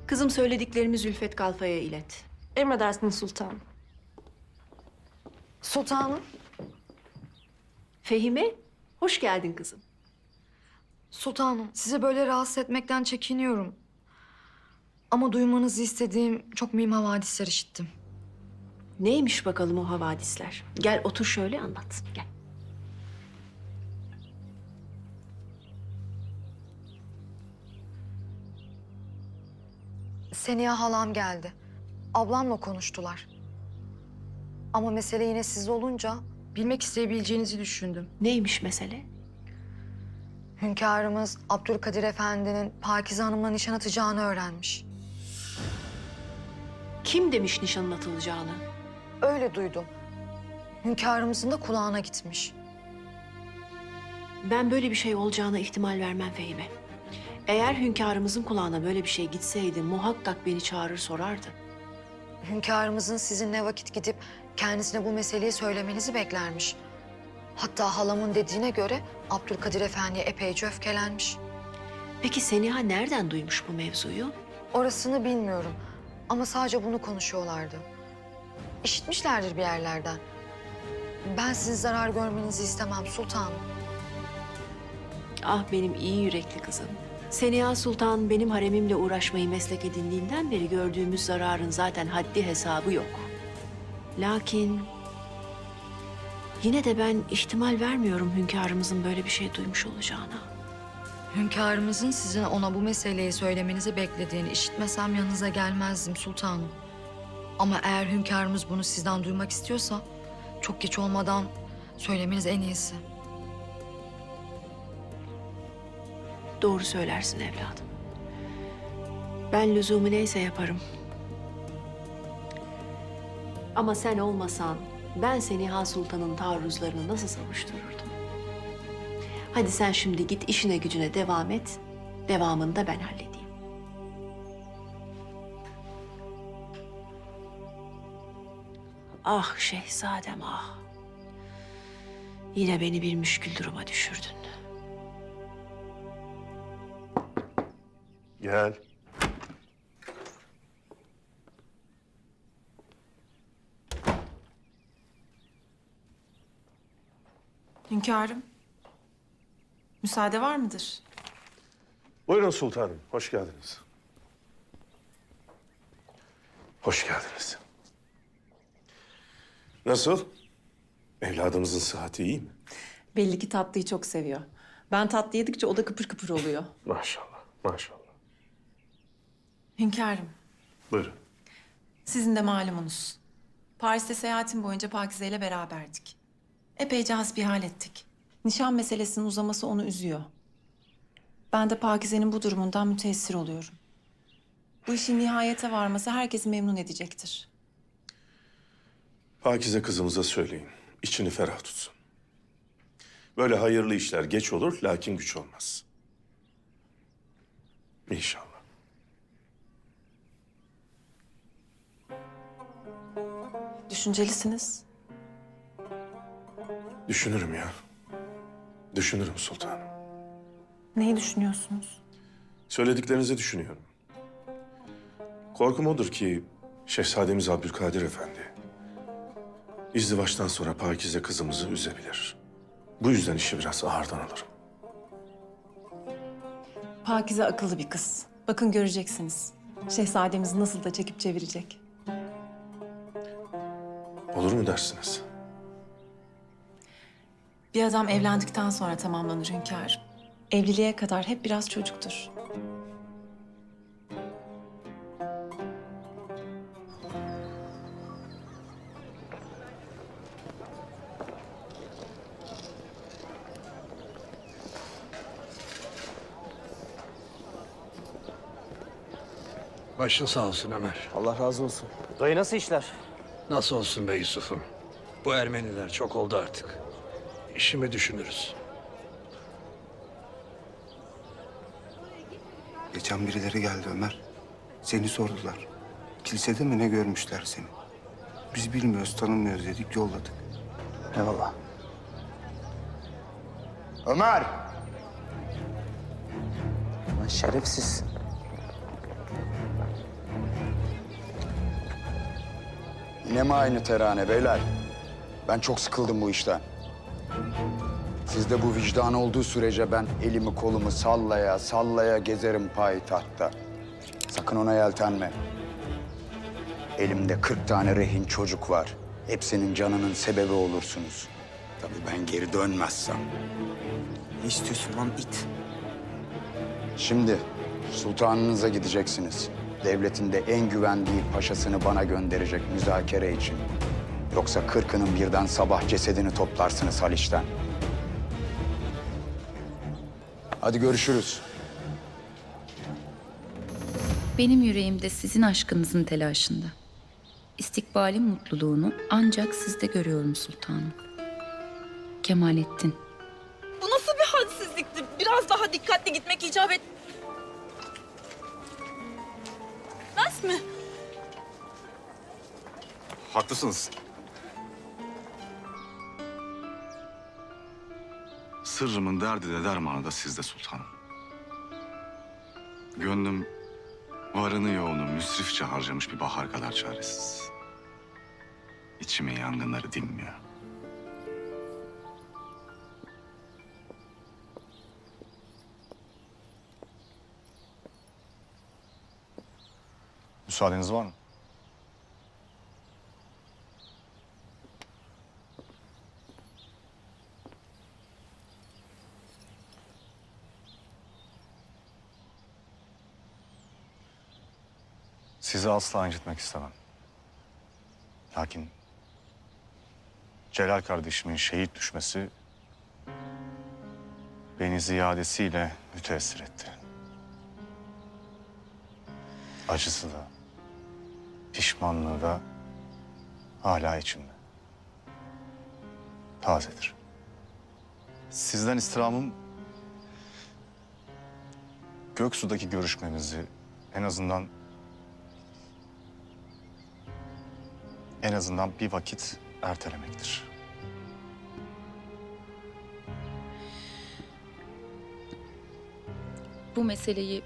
Kızım söylediklerimi Zülfet Kalfa'ya ilet. Emredersiniz sultanım. Sultanım. Fehime, hoş geldin kızım. Sultanım, sizi böyle rahatsız etmekten çekiniyorum. Ama duymanızı istediğim çok mühim havadisler işittim. Neymiş bakalım o havadisler? Gel otur şöyle anlat, gel. Seniha halam geldi. Ablamla konuştular. Ama mesele yine siz olunca bilmek isteyebileceğinizi düşündüm. Neymiş mesele? Hünkârımız Abdülkadir Efendi'nin Pakize Hanım'la nişan atacağını öğrenmiş. Kim demiş nişanın atılacağını? Öyle duydum. Hünkârımızın da kulağına gitmiş. Ben böyle bir şey olacağına ihtimal vermem Fehime. Eğer hünkârımızın kulağına böyle bir şey gitseydi muhakkak beni çağırır sorardı. Hünkârımızın sizinle vakit gidip kendisine bu meseleyi söylemenizi beklermiş. Hatta halamın dediğine göre Abdülkadir Efendi'ye epeyce öfkelenmiş. Peki Seniha nereden duymuş bu mevzuyu? Orasını bilmiyorum ama sadece bunu konuşuyorlardı. İşitmişlerdir bir yerlerden. Ben sizin zarar görmenizi istemem sultanım. Ah benim iyi yürekli kızım. Seniha Sultan benim haremimle uğraşmayı meslek edindiğinden beri gördüğümüz zararın zaten haddi hesabı yok. Lakin yine de ben ihtimal vermiyorum hünkârımızın böyle bir şey duymuş olacağına. Hünkârımızın sizin ona bu meseleyi söylemenizi beklediğini işitmesem yanınıza gelmezdim sultanım. Ama eğer hünkârımız bunu sizden duymak istiyorsa çok geç olmadan söylemeniz en iyisi. Doğru söylersin evladım. Ben lüzumu neyse yaparım. Ama sen olmasan ben Seniha Sultan'ın taarruzlarını nasıl savuştururdum? Hadi sen şimdi git işine gücüne devam et. Devamını da ben halledeyim. Ah şehzadem ah. Yine beni bir müşkül duruma düşürdün. Gel. Hünkârım. Müsaade var mıdır? Buyurun sultanım, hoş geldiniz. Hoş geldiniz. Nasıl? Evladımızın sıhhati iyi mi? Belli ki tatlıyı çok seviyor. Ben tatlı yedikçe o da kıpır kıpır oluyor. Maşallah, maşallah. Hünkârım, Buyurun. sizin de malumunuz. Paris'te seyahatim boyunca Pakize ile beraberdik. Epeyce hasbihal ettik. Nişan meselesinin uzaması onu üzüyor. Ben de Pakize'nin bu durumundan müteessir oluyorum. Bu işin nihayete varması herkesi memnun edecektir. Pakize kızımıza söyleyin, içini ferah tutsun. Böyle hayırlı işler geç olur, lakin güç olmaz. İnşallah. Düşüncelisiniz. Düşünürüm ya. Düşünürüm sultanım. Neyi düşünüyorsunuz? Söylediklerinizi düşünüyorum. Korkum odur ki Şehzademiz Abdülkadir Efendi izdivaçtan sonra Pakize kızımızı üzebilir. Bu yüzden işi biraz ağırdan alırım. Pakize akıllı bir kız. Bakın göreceksiniz. Şehzademizi nasıl da çekip çevirecek. Olur mu dersiniz? Bir adam evlendikten sonra tamamlanır hünkârım. Evliliğe kadar hep biraz çocuktur. Başın sağ olsun Ömer. Allah razı olsun. Dayı nasıl işler? Nasıl olsun be Yusuf'um? Bu Ermeniler çok oldu artık. İşimi düşünürüz. Geçen birileri geldi Ömer. Seni sordular. Kilisede mi ne görmüşler seni? Biz bilmiyoruz, tanımıyoruz dedik, yolladık. Eyvallah. Ömer! Lan şerefsiz. Yine mi aynı terane beyler? Ben çok sıkıldım bu işten. Sizde bu vicdan olduğu sürece ben elimi kolumu sallaya sallaya gezerim payitahtta. Sakın ona yeltenme. Elimde 40 tane rehin çocuk var. Hepsinin canının sebebi olursunuz. Tabii ben geri dönmezsem. Ne istiyorsun lan it? Şimdi sultanınıza gideceksiniz. Devletin de en güvendiği paşasını bana gönderecek müzakere için. Yoksa 40'ının birden sabah cesedini toplarsınız Haliç'ten. Hadi görüşürüz. Benim yüreğimde sizin aşkınızın telaşında. İstikbalin mutluluğunu ancak sizde görüyorum sultanım. Kemalettin. Bu nasıl bir hadsizlikti? Biraz daha dikkatli gitmek icap et. Nasıl mi? Haklısınız. Sırrımın derdi de dermanı da sizde sultanım. Gönlüm varını yoğunu müsrifçe harcamış bir bahar kadar çaresiz. İçimin yangınları dinmiyor. Müsaadeniz var mı? Sizi asla incitmek istemem. Lakin Celal kardeşimin şehit düşmesi beni ziyadesiyle müteessir etti. Acısı da, pişmanlığı da hala içimde. Tazedir. Sizden istirhamım Göksu'daki görüşmemizi en azından bir vakit ertelemektir. Bu meseleyi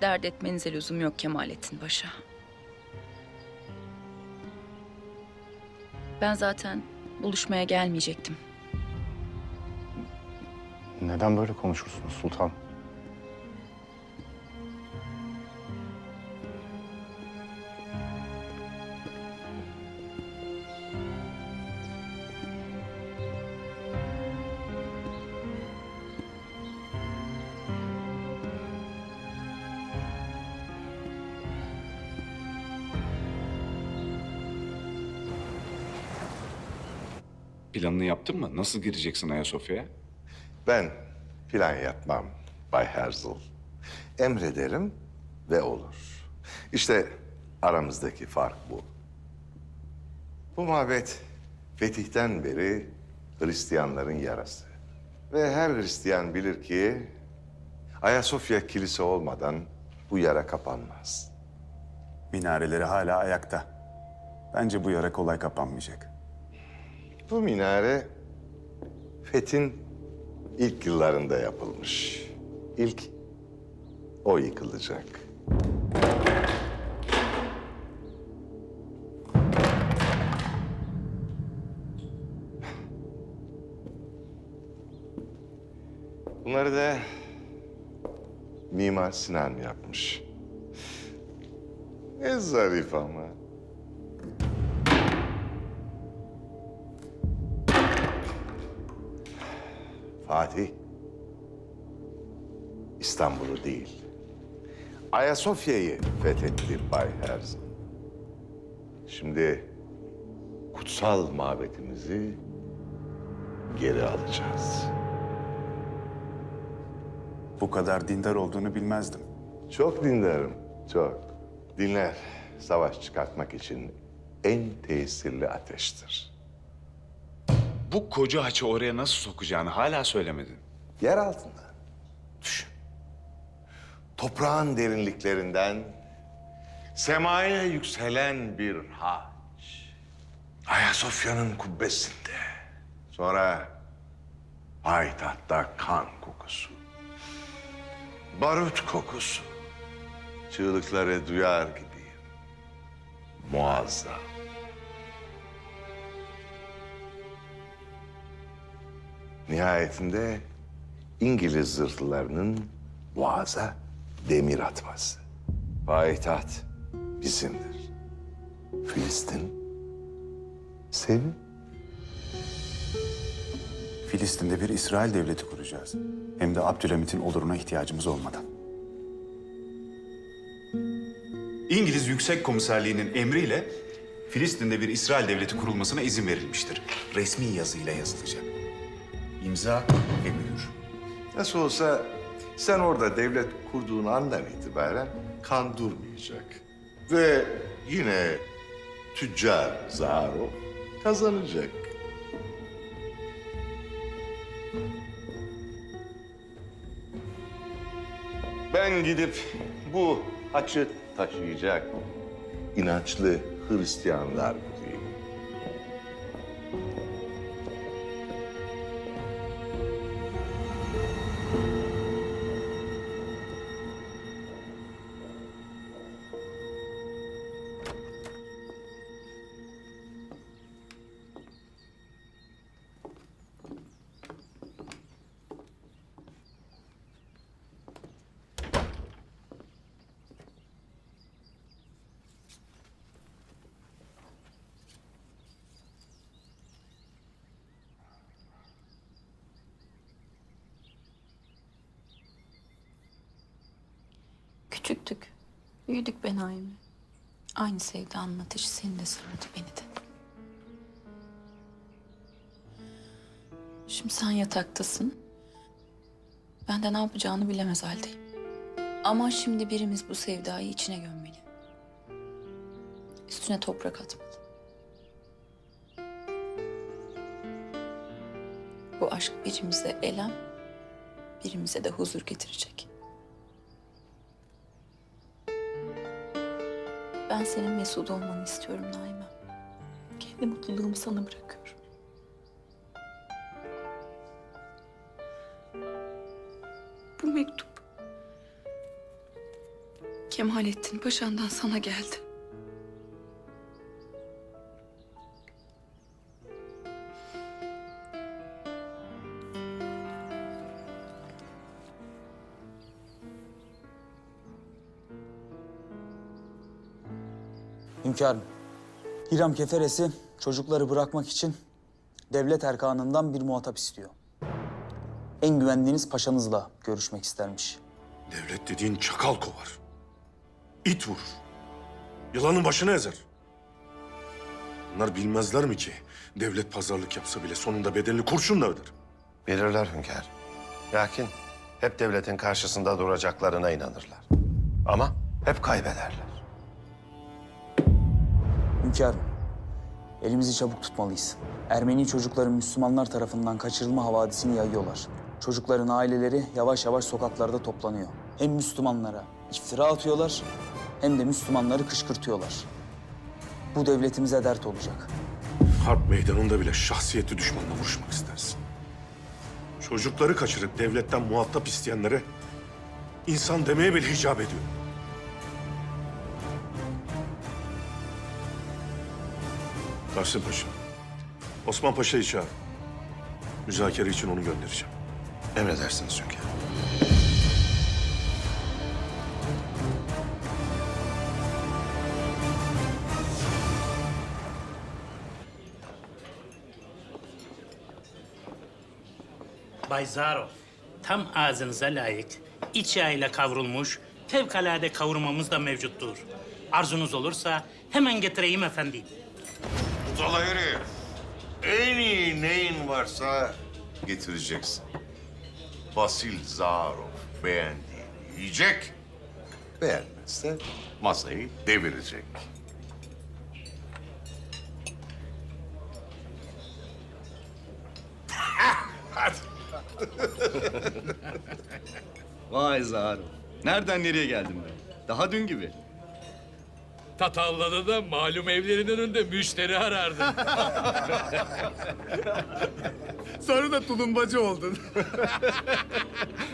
dert etmenize lüzum yok Kemalettin Paşa. Ben zaten buluşmaya gelmeyecektim. Neden böyle konuşursunuz sultan? Planını yaptın mı? Nasıl gireceksin Ayasofya'ya? Ben plan yapmam Bay Herzl. Emrederim ve olur. İşte aramızdaki fark bu. Bu mabet fetihten beri Hristiyanların yarası. Ve her Hristiyan bilir ki Ayasofya kilise olmadan bu yara kapanmaz. Minareleri hala ayakta. Bence bu yara kolay kapanmayacak. Bu minare Fethin ilk yıllarında yapılmış. İlk o yıkılacak. Bunları da Mimar Sinan yapmış. Ne zarif ama. Fatih, İstanbul'u değil, Ayasofya'yı fethetti Bay Herzl. Şimdi kutsal mabetimizi geri alacağız. Bu kadar dindar olduğunu bilmezdim. Çok dinlerim, çok. Dinler, savaş çıkartmak için en tesirli ateştir. Bu koca haçı oraya nasıl sokacağını hala söylemedin. Yer altında. Düşün. Toprağın derinliklerinden semaya yükselen bir haç. Ayasofya'nın kubbesinde. Sonra payitahtta kan kokusu. Barut kokusu. Çığlıkları duyar gibiyim. muazzam. Nihayetinde İngiliz zırhlılarının boğaza demir atması. Payitaht bizimdir. Filistin senin. Filistin'de bir İsrail devleti kuracağız. Hem de Abdülhamit'in oluruna ihtiyacımız olmadan. İngiliz Yüksek Komiserliği'nin emriyle Filistin'de bir İsrail devleti kurulmasına izin verilmiştir. Resmi yazıyla yazılacak. İmza ve mühür. Nasıl olsa sen orada devlet kurduğun andan itibaren kan durmayacak. Ve yine tüccar Zaharov kazanacak. Ben gidip bu haçı taşıyacak inançlı Hristiyanlar bulayım. Küçüktük. Büyüdük be Naime. Aynı sevdanın ateşi seni de sardı, beni de. Şimdi sen yataktasın. Ben de ne yapacağını bilemez haldeyim. Ama şimdi birimiz bu sevdayı içine gömmeli. Üstüne toprak atmalı. Bu aşk birimize elem, birimize de huzur getirecek. Ben senin mesut olmanı istiyorum Naime. Kendi mutluluğumu sana bırakıyorum. Bu mektup Kemalettin Paşa'ndan sana geldi. Hünkârım, Hiram Keferesi çocukları bırakmak için devlet erkanından bir muhatap istiyor. En güvendiğiniz paşanızla görüşmek istermiş. Devlet dediğin çakal kovar. İt vurur. Yılanın başını ezer. Bunlar bilmezler mi ki devlet pazarlık yapsa bile sonunda bedelini kurşunla öder. Bilirler hünkâr. Lakin hep devletin karşısında duracaklarına inanırlar. Ama hep kaybederler. Hünkârım, elimizi çabuk tutmalıyız. Ermeni çocukların Müslümanlar tarafından kaçırılma havadisini yayıyorlar. Çocukların aileleri yavaş yavaş sokaklarda toplanıyor. Hem Müslümanlara iftira atıyorlar hem de Müslümanları kışkırtıyorlar. Bu devletimize dert olacak. Harp meydanında bile şahsiyetli düşmanla vuruşmak istersin. Çocukları kaçırıp devletten muhatap isteyenlere insan demeye bile icap ediyor. Tahsin Paşa, Osman Paşa'yı çağır. Müzakere için onu göndereceğim. Emredersiniz hünkâr. Bay Zaharov, tam ağzınıza layık, iç yağıyla kavrulmuş, fevkalade kavurmamız da mevcuttur. Arzunuz olursa hemen getireyim efendim. Budala herif. En iyi neyin varsa getireceksin. Vasil Zaharov beğendiğini yiyecek, beğenmezse masayı devirecek. Hadi. Vay Zaharov. Nereden nereye geldin be? Daha dün gibi. Tatavlada da malum evlerinin önünde müşteri arardın. Sonra da tulumbacı oldun.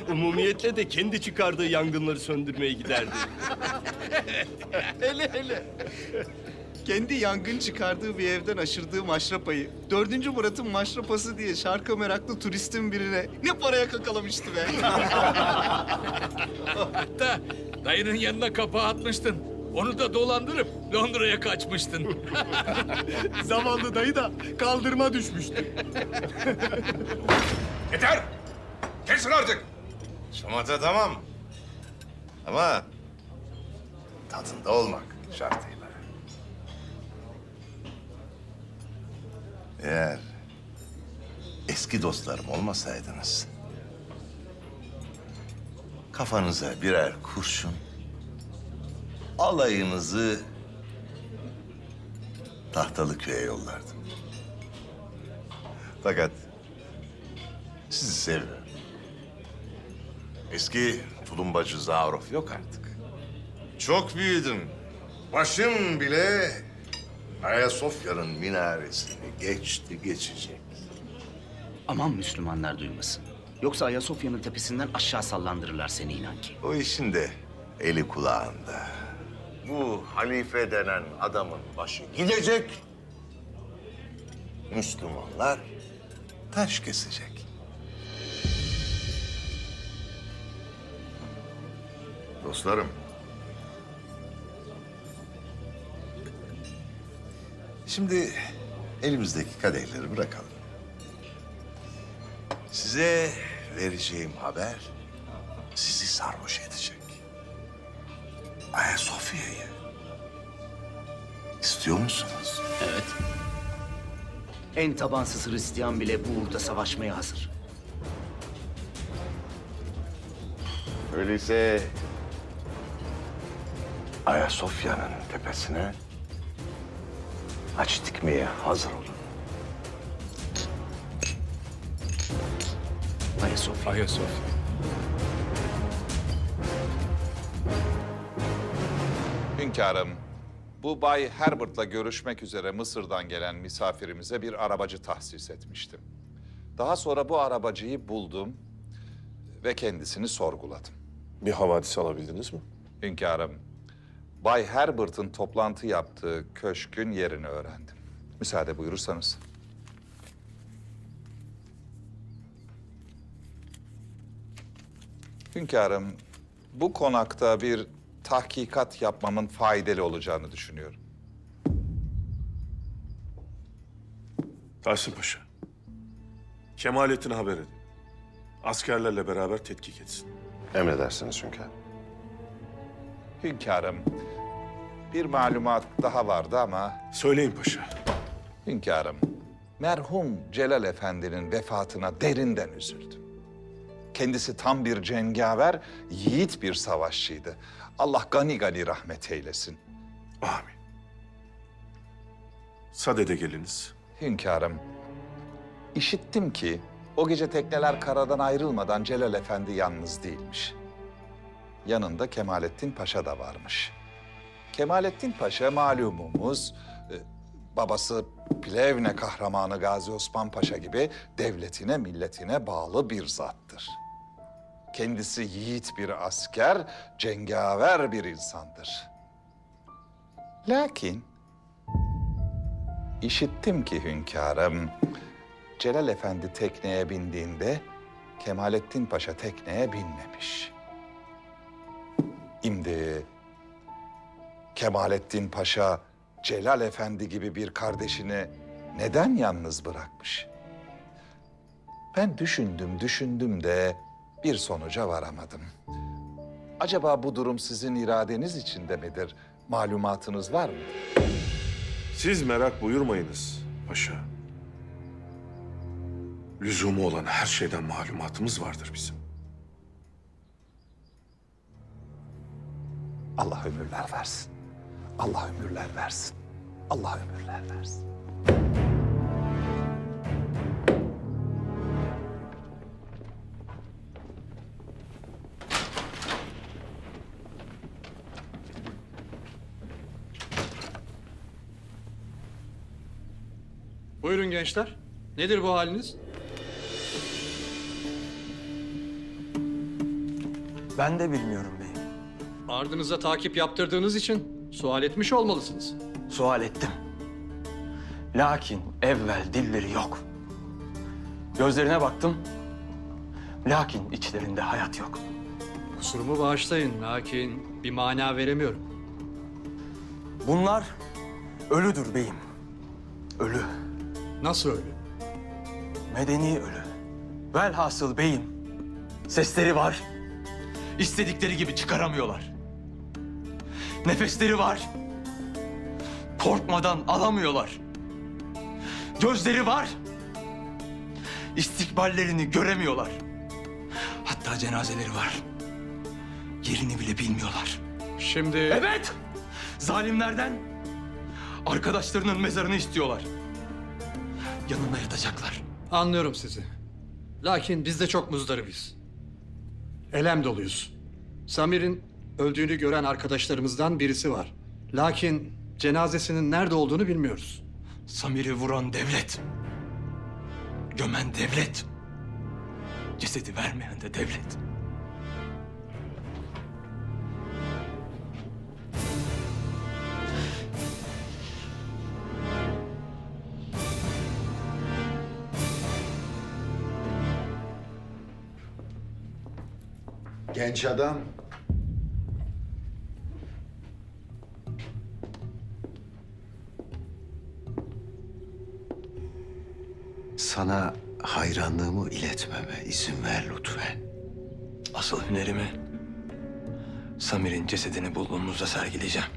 Umumiyetle de kendi çıkardığı yangınları söndürmeye giderdi. hele hele. Kendi yangın çıkardığı bir evden aşırdığı maşrapayı 4. Murat'ın maşrapası diye şarkı meraklı turistin birine ne paraya kakalamıştı be. Hatta dayının yanına kapağı atmıştın. Onu da dolandırıp Londra'ya kaçmıştın. Zavallı dayı da kaldırıma düşmüştü. Yeter! Kesin artık! Şamata tamam. Ama tadında olmak şartıyla. Eğer eski dostlarım olmasaydınız... kafanıza birer kurşun, alayınızı Tahtalıköy'e yollardım. Fakat sizi seviyorum. Eski tulumbacı Zavrov yok artık. Çok büyüdüm. Başım bile Ayasofya'nın minaresini geçti geçecek. Aman Müslümanlar duymasın. Yoksa Ayasofya'nın tepesinden aşağı sallandırırlar seni inan ki. O işin de eli kulağında. Bu halife denen adamın başı gidecek. Müslümanlar taş kesecek. Dostlarım. Şimdi elimizdeki kadehleri bırakalım. Size vereceğim haber sizi sarhoş edecek. Ayasofya'yı istiyor musunuz? Evet. En tabansız Hristiyan bile bu uğurda savaşmaya hazır. Öyleyse Ayasofya'nın tepesine haç dikmeye hazır olun. Ayasofya. Ayasofya. Hünkârım, bu Bay Herbert'la görüşmek üzere Mısır'dan gelen misafirimize bir arabacı tahsis etmiştim. Daha sonra bu arabacıyı buldum ve kendisini sorguladım. Bir havadis alabildiniz mi? Hünkârım, Bay Herbert'ın toplantı yaptığı köşkün yerini öğrendim. Müsaade buyurursanız. Hünkârım, bu konakta bir tahkikat yapmamın faydalı olacağını düşünüyorum. Tahsin Paşa, Kemalettin'e haber edin. Askerlerle beraber tetkik etsin. Emredersiniz hünkârım. Hünkârım, bir malumat daha vardı ama... Söyleyin paşa. Hünkârım, merhum Celal Efendi'nin vefatına derinden üzüldüm. Kendisi tam bir cengaver, yiğit bir savaşçıydı. Allah gani gani rahmet eylesin. Amin. Sadede geliniz. Hünkârım, işittim ki o gece tekneler karadan ayrılmadan Celal Efendi yalnız değilmiş. Yanında Kemalettin Paşa da varmış. Kemalettin Paşa malumumuz, babası Plevne kahramanı Gazi Osman Paşa gibi devletine, milletine bağlı bir zattır. Kendisi yiğit bir asker, cengaver bir insandır. Lakin işittim ki hünkârım, Celal Efendi tekneye bindiğinde Kemalettin Paşa tekneye binmemiş. Şimdi Kemalettin Paşa Celal Efendi gibi bir kardeşini neden yalnız bırakmış? Ben düşündüm de bir sonuca varamadım. Acaba bu durum sizin iradeniz içinde midir? Malumatınız var mı? Siz merak buyurmayınız paşa. Lüzumu olan her şeyden malumatımız vardır bizim. Allah ömürler versin. Allah ömürler versin. Allah ömürler versin. Buyurun gençler. Nedir bu haliniz? Ben de bilmiyorum beyim. Ardınıza takip yaptırdığınız için sual etmiş olmalısınız. Sual ettim. Lakin evvel dilleri yok. Gözlerine baktım. Lakin içlerinde hayat yok. Kusurumu bağışlayın lakin bir mana veremiyorum. Bunlar ölüdür beyim. Ölü. Nasıl öyle? Medeni ölü. Velhasıl beyim, sesleri var. İstedikleri gibi çıkaramıyorlar. Nefesleri var. Korkmadan alamıyorlar. Gözleri var. İstikballerini göremiyorlar. Hatta cenazeleri var. Yerini bile bilmiyorlar. Şimdi... Evet! Zalimlerden arkadaşlarının mezarını istiyorlar. Yanında yatacaklar. Anlıyorum sizi. Lakin biz de çok muzdaribiz. Elem doluyuz. Samir'in öldüğünü gören arkadaşlarımızdan birisi var. Lakin cenazesinin nerede olduğunu bilmiyoruz. Samir'i vuran devlet. Gömen devlet. Cesedi vermeyen de devlet. Genç adam. Sana hayranlığımı iletmeme izin ver lütfen. Asıl hünerimi Samir'in cesedini bulduğumuzda sergileyeceğim.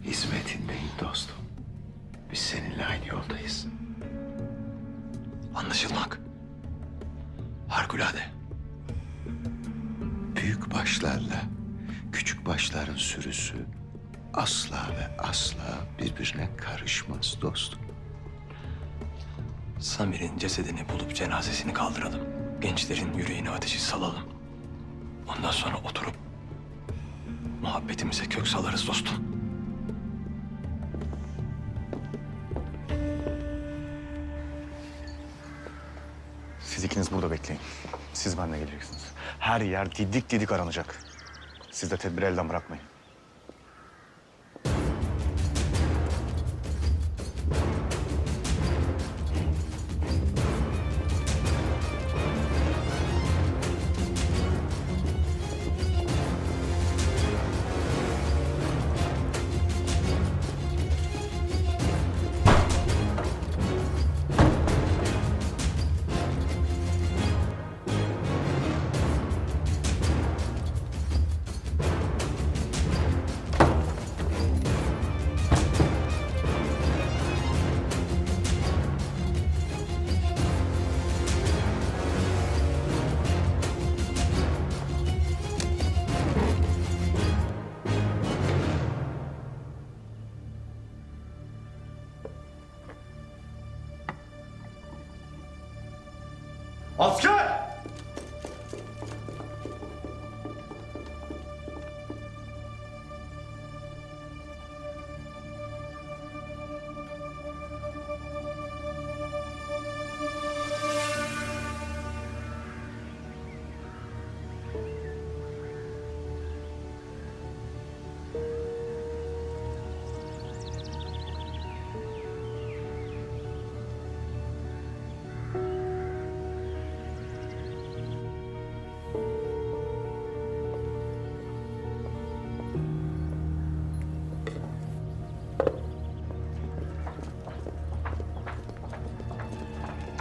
Hizmetindeyim dostum. Biz seninle aynı yoldayız. Anlaşılmak. Harikulade. Büyük başlarla küçük başların sürüsü asla ve asla birbirine karışmaz dostum. Samir'in cesedini bulup cenazesini kaldıralım. Gençlerin yüreğine ateşi salalım. Ondan sonra oturup muhabbetimize kök salarız dostum. Siz ikiniz burada bekleyin. Siz benimle geleceksiniz. Her yer didik didik aranacak. Siz de tedbiri elden bırakmayın. Asker!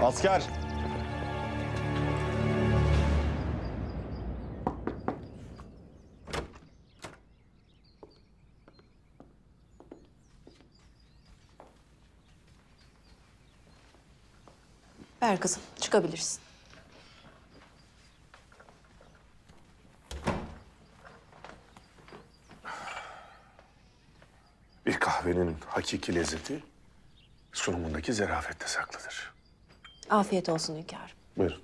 Asker! Ver kızım, çıkabilirsin. Bir kahvenin hakiki lezzeti sunumundaki zerafette saklıdır. Afiyet olsun hünkârım. Buyurun.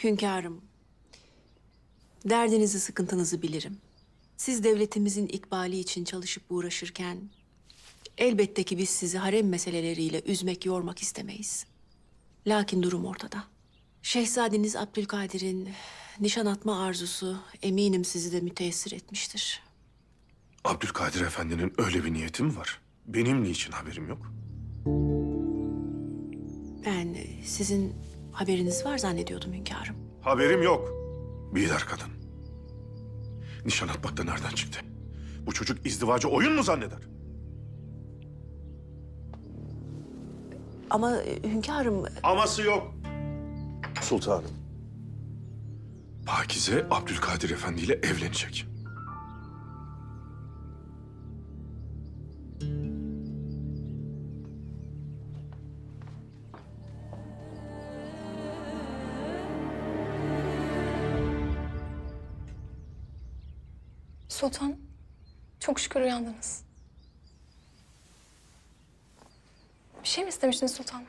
Hünkârım, derdinizi, sıkıntınızı bilirim. Siz devletimizin ikbali için çalışıp uğraşırken Elbette ki biz sizi harem meseleleriyle üzmek, yormak istemeyiz. Lakin durum ortada. Şehzadeniz Abdülkadir'in nişan atma arzusu eminim sizi de müteessir etmiştir. Abdülkadir Efendi'nin öyle bir niyeti mi var? Benim niçin haberim yok? Ben sizin haberiniz var zannediyordum hünkârım. Haberim yok. Bidar kadın. Nişan atmak da nereden çıktı? Bu çocuk izdivacı oyun mu zanneder? Ama hünkârım... Aması yok. Sultanım. Pakize Abdülkadir Efendi ile evlenecek. Sultan, çok şükür uyandınız. Bir şey mi istemiştiniz sultanım?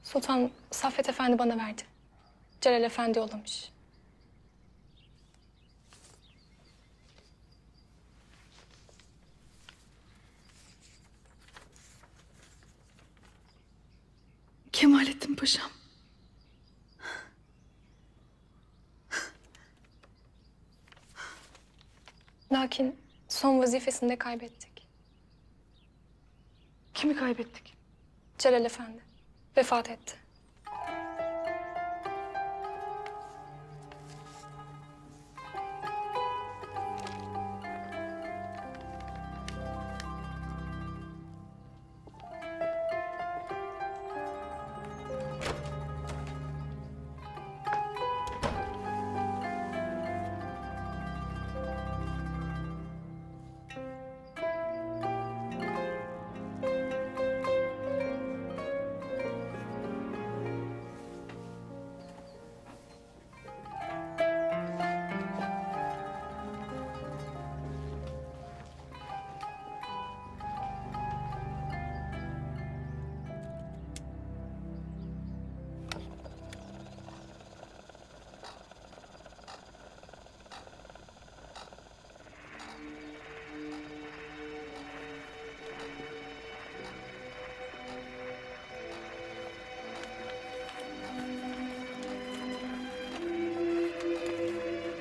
Sultan, Saffet Efendi bana verdi. Celal Efendi yollamış. Kemalettin Paşam. Lakin son vazifesinde kaybettik. Kimi kaybettik? Celal Efendi vefat etti.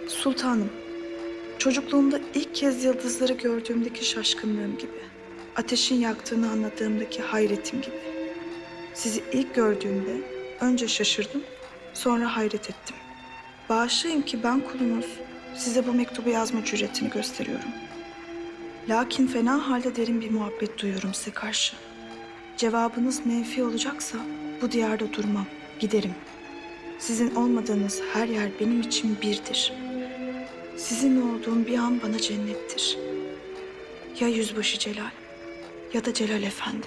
Sultanım, çocukluğumda ilk kez yıldızları gördüğümdeki şaşkınlığım gibi, ateşin yaktığını anladığımdaki hayretim gibi. Sizi ilk gördüğümde önce şaşırdım, sonra hayret ettim. Bağışlayın ki ben kulunuz, size bu mektubu yazma cüretini gösteriyorum. Lakin fena halde derin bir muhabbet duyuyorum size karşı. Cevabınız menfi olacaksa bu diyarda durmam, giderim. Sizin olmadığınız her yer benim için birdir. Sizin olduğum bir an bana cennettir. Ya Yüzbaşı Celal ya da Celal Efendi.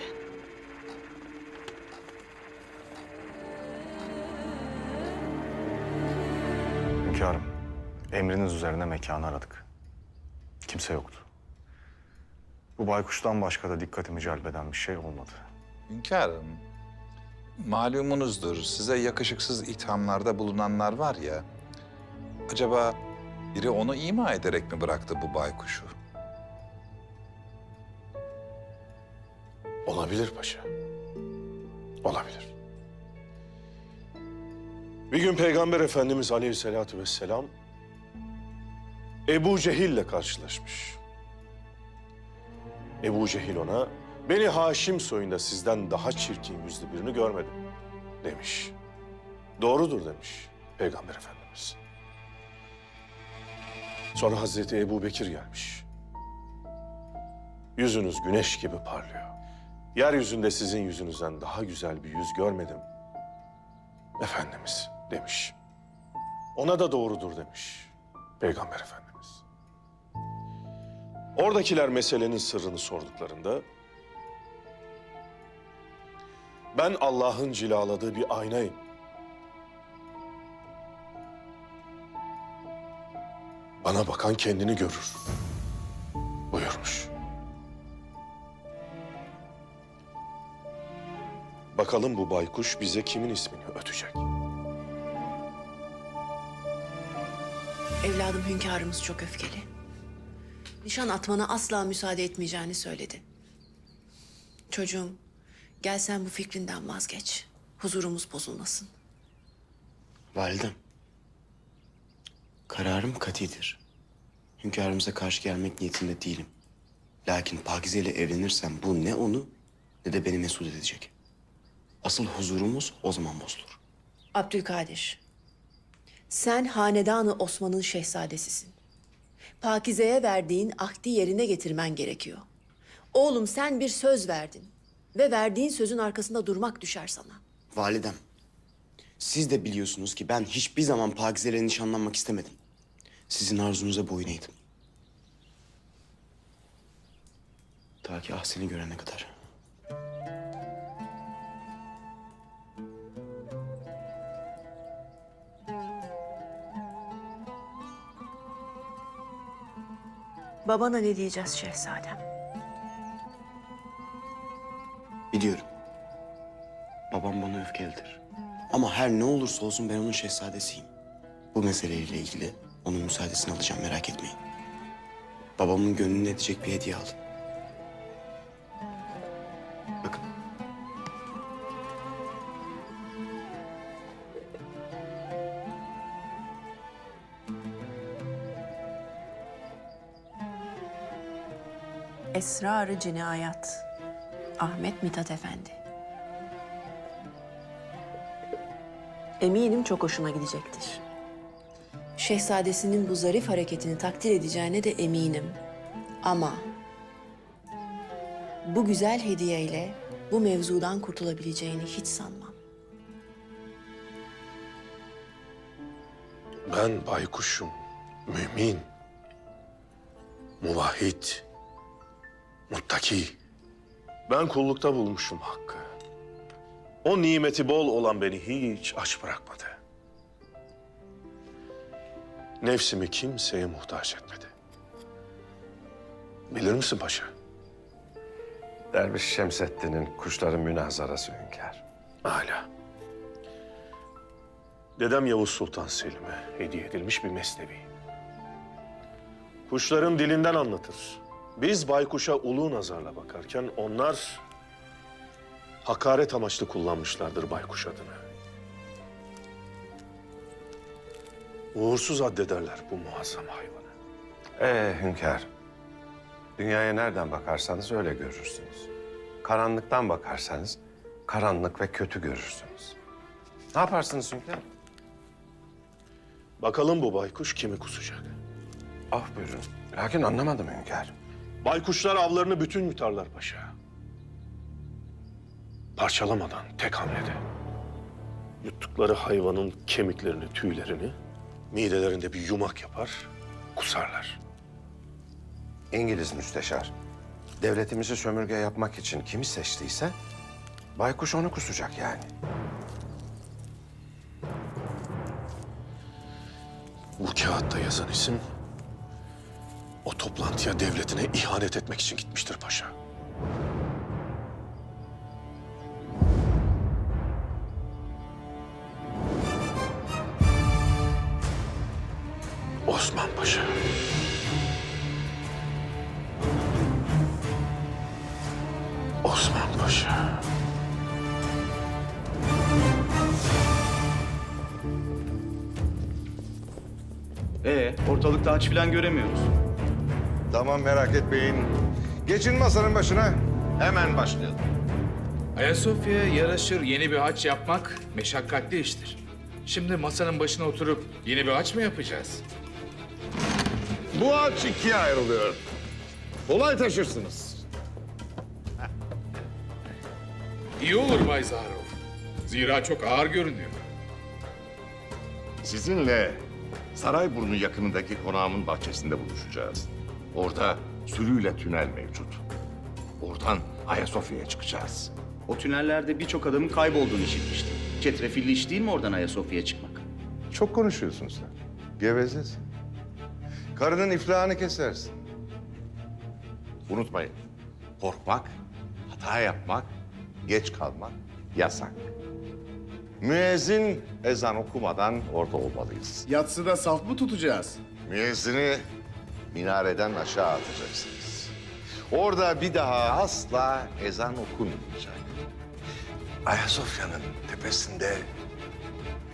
Hünkârım, emriniz üzerine mekanı aradık. Kimse yoktu. Bu baykuştan başka da dikkatimi celbeden bir şey olmadı. Hünkârım, malumunuzdur size yakışıksız ithamlarda bulunanlar var ya... ...acaba biri onu ima ederek mi bıraktı bu baykuşu? Olabilir paşa. Olabilir. Bir gün Peygamber Efendimiz Aleyhisselatü Vesselam Ebu Cehil'le karşılaşmış. Ebu Cehil ona, "Beni Haşim soyunda sizden daha çirkin yüzlü birini görmedim," demiş. "Doğrudur," demiş Peygamber Efendimiz. Sonra Hazreti Ebu Bekir gelmiş. "Yüzünüz güneş gibi parlıyor. Yeryüzünde sizin yüzünüzden daha güzel bir yüz görmedim, Efendimiz," demiş. Ona da doğrudur demiş Peygamber Efendimiz. Oradakiler meselenin sırrını sorduklarında, "Ben Allah'ın cilaladığı bir aynayım. Bana bakan kendini görür," buyurmuş. Bakalım bu baykuş bize kimin ismini ötecek? Evladım hünkârımız çok öfkeli. Nişan atmana asla müsaade etmeyeceğini söyledi. Çocuğum, gel sen bu fikrinden vazgeç. Huzurumuz bozulmasın. Validem, kararım katidir. Hünkârımıza karşı gelmek niyetinde değilim. Lakin Pakize ile evlenirsem bu ne onu ne de beni mesut edecek. Asıl huzurumuz o zaman bozulur. Abdülkadir, sen hanedanı Osman'ın şehzadesisin. Pakize'ye verdiğin ahdi yerine getirmen gerekiyor. Oğlum sen bir söz verdin ve verdiğin sözün arkasında durmak düşer sana. Validem, siz de biliyorsunuz ki ben hiçbir zaman Pakize ile nişanlanmak istemedim. Sizin arzunuza boyun eğdim. Ta ki Ahsen'i görene kadar. Babana ne diyeceğiz şehzadem? Biliyorum. Babam bana öfkelidir. Ama her ne olursa olsun ben onun şehzadesiyim. Bu meseleyle ilgili onun müsaadesini alacağım, merak etmeyin. Babamın gönlünü edecek bir hediye aldım. Bakın. Esrar-ı Cinayat. Ahmet Mithat Efendi. Eminim çok hoşuna gidecektir. Şehzadesinin bu zarif hareketini takdir edeceğine de eminim. Ama bu güzel hediyeyle bu mevzudan kurtulabileceğini hiç sanmam. Ben baykuşum, mümin, muvahhid, muttaki. Ben kullukta bulmuşum hakkı. O nimeti bol olan beni hiç aç bırakmadı. Nefsimi kimseye muhtaç etmedi. Bilir misin paşa? Derviş Şemseddin'in kuşların münazarası hünkâr. Âlâ. Dedem Yavuz Sultan Selim'e hediye edilmiş bir mesnevi. Kuşların dilinden anlatır. Biz baykuşa ulu nazarla bakarken onlar hakaret amaçlı kullanmışlardır baykuş adını. Uğursuz addederler bu muazzam hayvanı. Hünkâr, dünyaya nereden bakarsanız öyle görürsünüz. Karanlıktan bakarsanız karanlık ve kötü görürsünüz. Ne yaparsınız hünkâr? Bakalım bu baykuş kimi kusacak? Ah buyurun. Lakin anlamadım hünkâr. Baykuşlar avlarını bütün yutarlar paşa. Parçalamadan tek hamlede. Yuttukları hayvanın kemiklerini, tüylerini midelerinde bir yumak yapar, kusarlar. İngiliz müsteşar, devletimizi sömürge yapmak için kimi seçtiyse baykuş onu kusacak yani. Bu kağıtta yazan isim o toplantıya devletine ihanet etmek için gitmiştir paşa. Osman Paşa. Osman Paşa. Ortalıkta haç falan göremiyoruz. Tamam, merak etmeyin. Geçin masanın başına. Hemen başlayalım. Ayasofya'ya yaraşır yeni bir haç yapmak meşakkatli iştir. Şimdi masanın başına oturup yeni bir haç mı yapacağız? Bu haç ikiye ayrılıyor. Kolay taşırsınız. İyi olur Bay Zaharov. Zira çok ağır görünüyor. Sizinle Sarayburnu yakınındaki konağımın bahçesinde buluşacağız. Orada sürüyle tünel mevcut. Oradan Ayasofya'ya çıkacağız. O tünellerde birçok adamın kaybolduğunu işitmiştim. Çetrefilli iş değil mi oradan Ayasofya'ya çıkmak? Çok konuşuyorsun sen. Gevezesin. Karının iflahını kesersin. Unutmayın, korkmak, hata yapmak, geç kalmak yasak. Müezzin ezan okumadan orada olmalıyız. Yatsıda saf mı tutacağız? müezzini minareden aşağı atacaksınız. Orada bir daha asla ezan okunmayacak. Ayasofya'nın tepesinde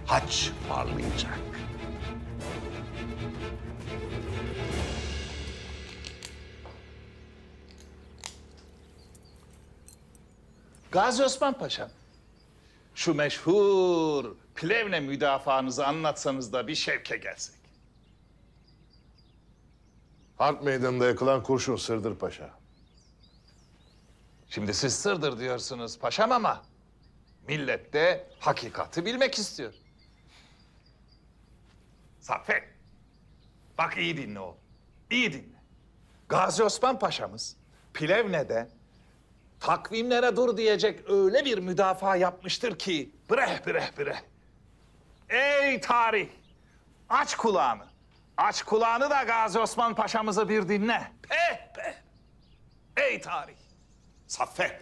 haç parlayacak. Gazi Osman Paşa'm, şu meşhur Plevne müdafaanızı anlatsanız da bir şevke gelsek. Harp meydanında yakılan kurşun Sırdır Paşa. Şimdi siz sırdır diyorsunuz paşam ama millet de hakikati bilmek istiyor. Saffet, bak iyi dinle oğlum, iyi dinle. Gazi Osman Paşa'mız Plevne'de takvimlere dur diyecek öyle bir müdafaa yapmıştır ki breh breh breh. Ey tarih, aç kulağını. Aç kulağını da Gazi Osman Paşa'mızı bir dinle. Peh peh. Ey tarih. Saffet.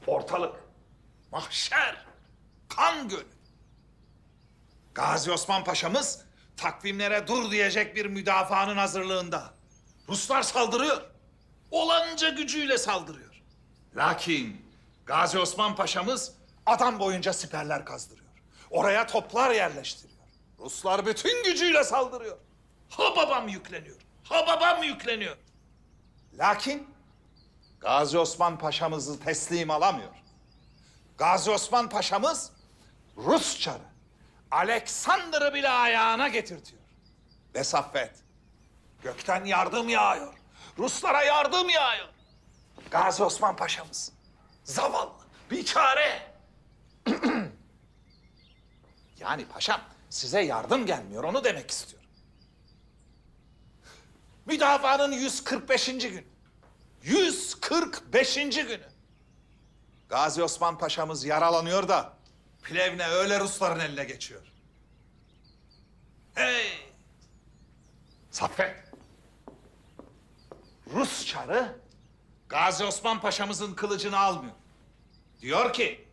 Ortalık. Mahşer. Kan gölü. Gazi Osman Paşa'mız takvimlere dur diyecek bir müdafaanın hazırlığında. Ruslar saldırıyor. Olanca gücüyle saldırıyor. Lakin Gazi Osman Paşa'mız adam boyunca siperler kazdırıyor. Oraya toplar yerleştiriyor. Ruslar bütün gücüyle saldırıyor. Ha babam yükleniyor. Ha babam yükleniyor. Lakin Gazi Osman Paşa'mızı teslim alamıyor. Gazi Osman Paşa'mız Rus çarı Alexander'ı bile ayağına getirtiyor. Ve Saffet, gökten yardım yağıyor. Ruslara yardım yağıyor. Gazi Osman Paşa'mız zavallı, biçare. Yani paşam size yardım gelmiyor onu demek istiyorum. Müdafaanın 145. gün. 145. günü. Gazi Osman Paşa'mız yaralanıyor da Plevne öyle Rusların eline geçiyor. Hey! Saffet. Rus çarı Gazi Osman Paşa'mızın kılıcını almıyor. Diyor ki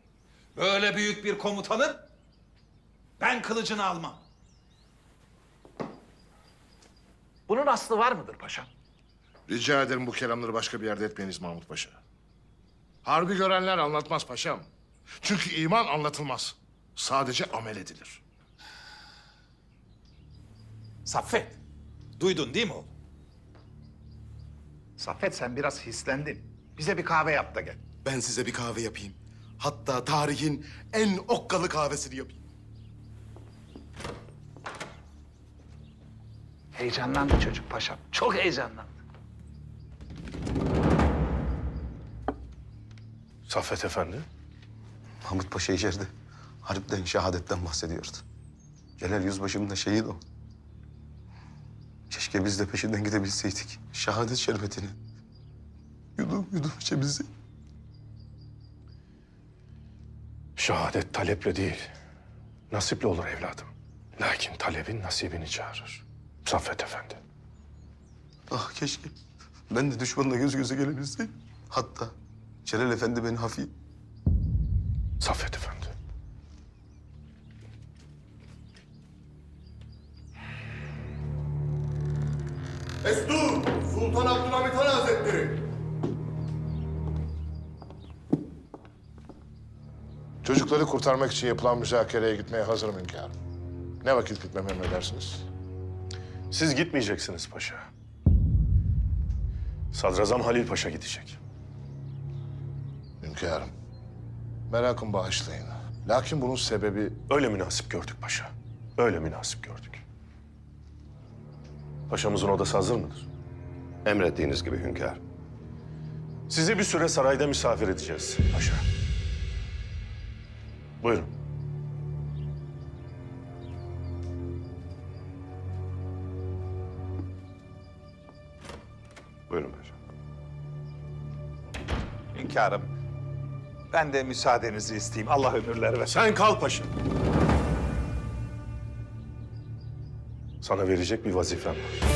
böyle büyük bir komutanın ben kılıcını almam. Bunun aslı var mıdır paşam? Rica ederim bu kelamları başka bir yerde etmeyiniz Mahmut Paşa. Harbi görenler anlatmaz paşam. Çünkü iman anlatılmaz. Sadece amel edilir. Saffet, duydun değil mi oğlum? Saffet sen biraz hislendin. Bize bir kahve yap da gel. Ben size bir kahve yapayım. Hatta tarihin en okkalı kahvesini yapayım. Heyecanlandı çocuk paşam. Çok heyecanlandı. Saffet Efendi. Mahmut Paşa içeride harpten, şehadetten bahsediyordu. Celal Yüzbaşı'nın da şehit o. Keşke biz de peşinden gidebilseydik. Şehadet şerbetini. Yudum yudum içebilseydik. Şehadet taleple değil, nasiple olur evladım. Lakin talebin nasibini çağırır. Saffet Efendi. Ah keşke ben de düşmanla göz göze gelebilseydim. Hatta Celal Efendi beni hafif... Saffet Efendi. Destur! Sultan Abdülhamit Han Hazretleri! Çocukları kurtarmak için yapılan müzakereye gitmeye hazırım hünkârım. Ne vakit gitmemi emredersiniz? Siz gitmeyeceksiniz paşa. Sadrazam Halil Paşa gidecek. Hünkârım, merakım bağışlayın. Lakin bunun sebebi... Öyle münasip gördük paşa. Öyle münasip gördük. Paşamızın odası hazır mıdır? Emrettiğiniz gibi hünkârım. Sizi bir süre sarayda misafir edeceğiz paşa. Buyurun. Buyurun paşa. Hünkârım, ben de müsaadenizi isteyeyim. Allah ömürler versin. Sen kal paşa. Sana verecek bir vazifem var.